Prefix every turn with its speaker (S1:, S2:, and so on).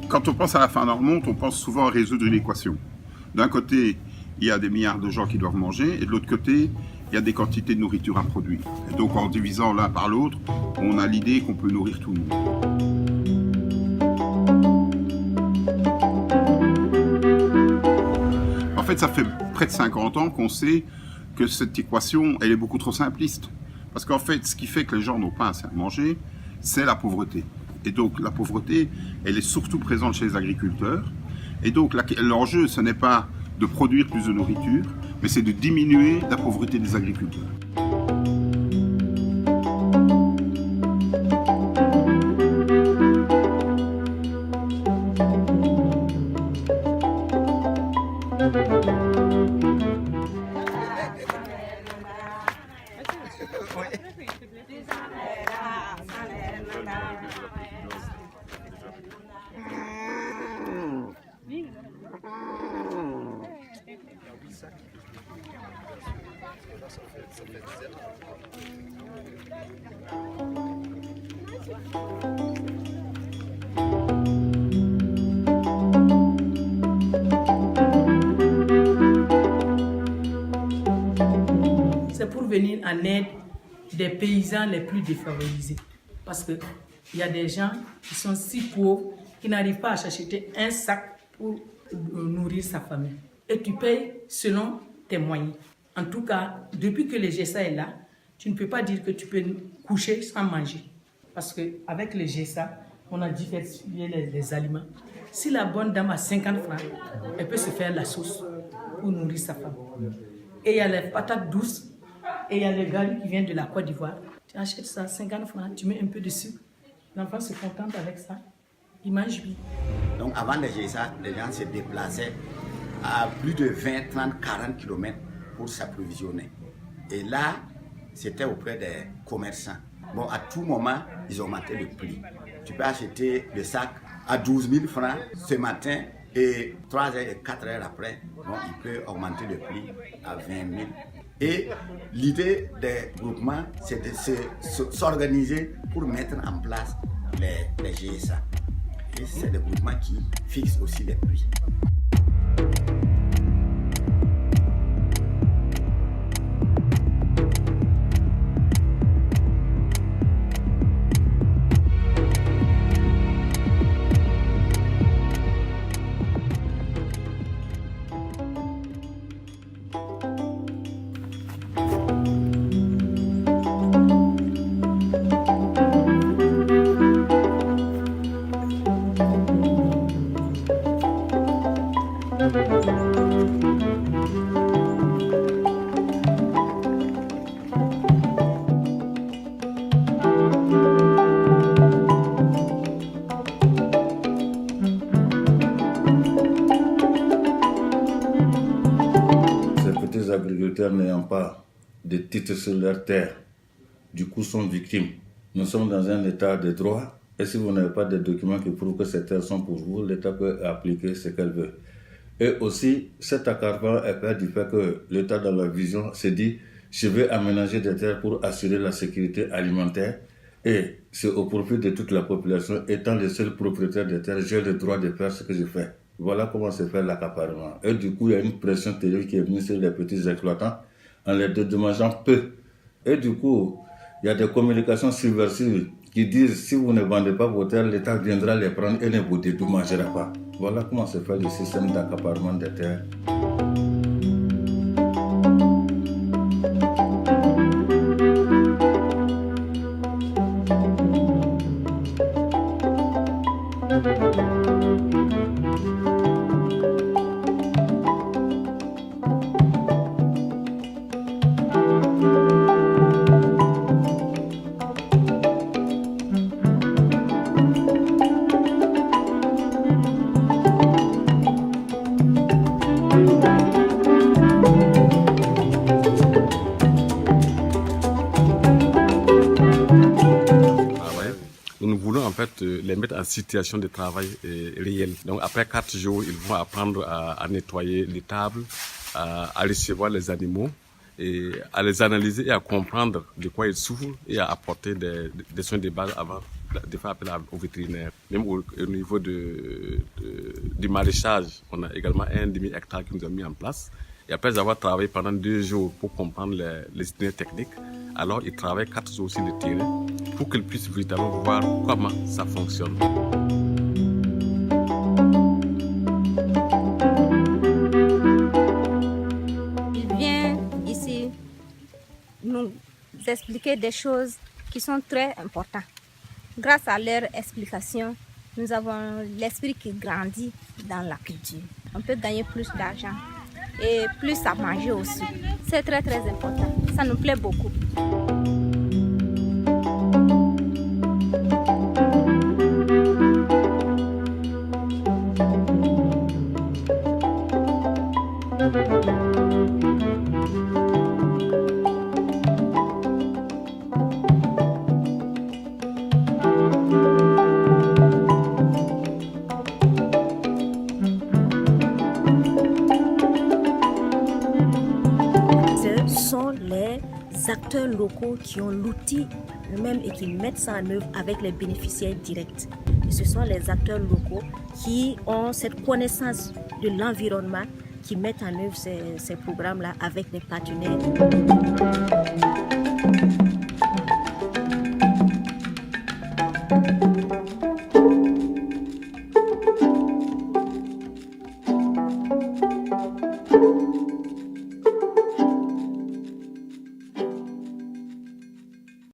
S1: Quand on pense à la fin d'un monde, on pense souvent à résoudre une équation. D'un côté, il y a des milliards de gens qui doivent manger, et de l'autre côté, il y a des quantités de nourriture à produire. Et donc en divisant l'un par l'autre, on a l'idée qu'on peut nourrir tout le monde. En fait, ça fait près de 50 ans qu'on sait que cette équation, elle est beaucoup trop simpliste. Parce qu'en fait, ce qui fait que les gens n'ont pas assez à manger, c'est la pauvreté. Et donc la pauvreté, elle est surtout présente chez les agriculteurs. Et donc l'enjeu, ce n'est pas de produire plus de nourriture, mais c'est de diminuer la pauvreté des agriculteurs.
S2: C'est pour venir en aide des paysans les plus défavorisés. Parce qu'il y a des gens qui sont si pauvres qu'ils n'arrivent pas à acheter un sac pour nourrir sa famille. Et tu payes selon tes moyens. En tout cas, depuis que le GESA est là, tu ne peux pas dire que tu peux coucher sans manger. Parce qu'avec le GESA, on a diversifié les aliments. Si la bonne dame a 50 francs, elle peut se faire la sauce pour nourrir sa femme. Et il y a les patates douces, et il y a le gari qui vient de la Côte d'Ivoire. Tu achètes ça, 50 francs, tu mets un peu de sucre. L'enfant se contente avec ça, il mange bien.
S3: Donc avant le GESA, les gens se déplaçaient à plus de 20, 30, 40 km pour s'approvisionner. Et là, c'était auprès des commerçants. Bon, à tout moment, ils ont augmenté le prix. Tu peux acheter le sac à 12 000 francs ce matin et 3 heures et 4 heures après, bon, il peut augmenter le prix à 20 000. Et l'idée des groupements, c'est de s'organiser pour mettre en place les GSA. Et c'est des groupements qui fixent aussi les prix.
S4: Agriculteurs n'ayant pas de titre sur leur terre, du coup sont victimes. Nous sommes dans un état de droit et si vous n'avez pas de documents qui prouvent que ces terres sont pour vous, l'État peut appliquer ce qu'elle veut. Et aussi, cet accaparement est peur du fait que l'État dans la vision se dit je vais aménager des terres pour assurer la sécurité alimentaire et c'est au profit de toute la population. Étant le seul propriétaire des terres, j'ai le droit de faire ce que je fais. Voilà comment se fait l'accaparement. Et du coup, il y a une pression théorique qui est venue sur les petits exploitants en les dédommageant peu. Et du coup, il y a des communications subversives qui disent si vous ne vendez pas vos terres, l'État viendra les prendre et ne vous dédommagera pas. Voilà comment se fait le système d'accaparement des terres.
S5: Les mettre en situation de travail réel. Donc après 4 jours, ils vont apprendre à nettoyer les tables, à recevoir les animaux et à les analyser et à comprendre de quoi ils souffrent et à apporter des soins de base avant de faire appel au vétérinaire. Même au niveau du maraîchage, on a également un demi-hectare que nous avons mis en place. Et après avoir travaillé pendant 2 jours pour comprendre les itinéraires techniques, alors ils travaillent 4 jours sur le terrain pour qu'ils puissent véritablement voir comment ça fonctionne.
S6: Il vient ici nous expliquer des choses qui sont très importantes. Grâce à leur explication, nous avons l'esprit qui grandit dans la culture. On peut gagner plus d'argent et plus à manger aussi. C'est très très important. Ça nous plaît beaucoup.
S7: Acteurs locaux qui ont l'outil eux-mêmes et qui mettent ça en œuvre avec les bénéficiaires directs. Et ce sont les acteurs locaux qui ont cette connaissance de l'environnement qui mettent en œuvre ces programmes-là avec des partenaires.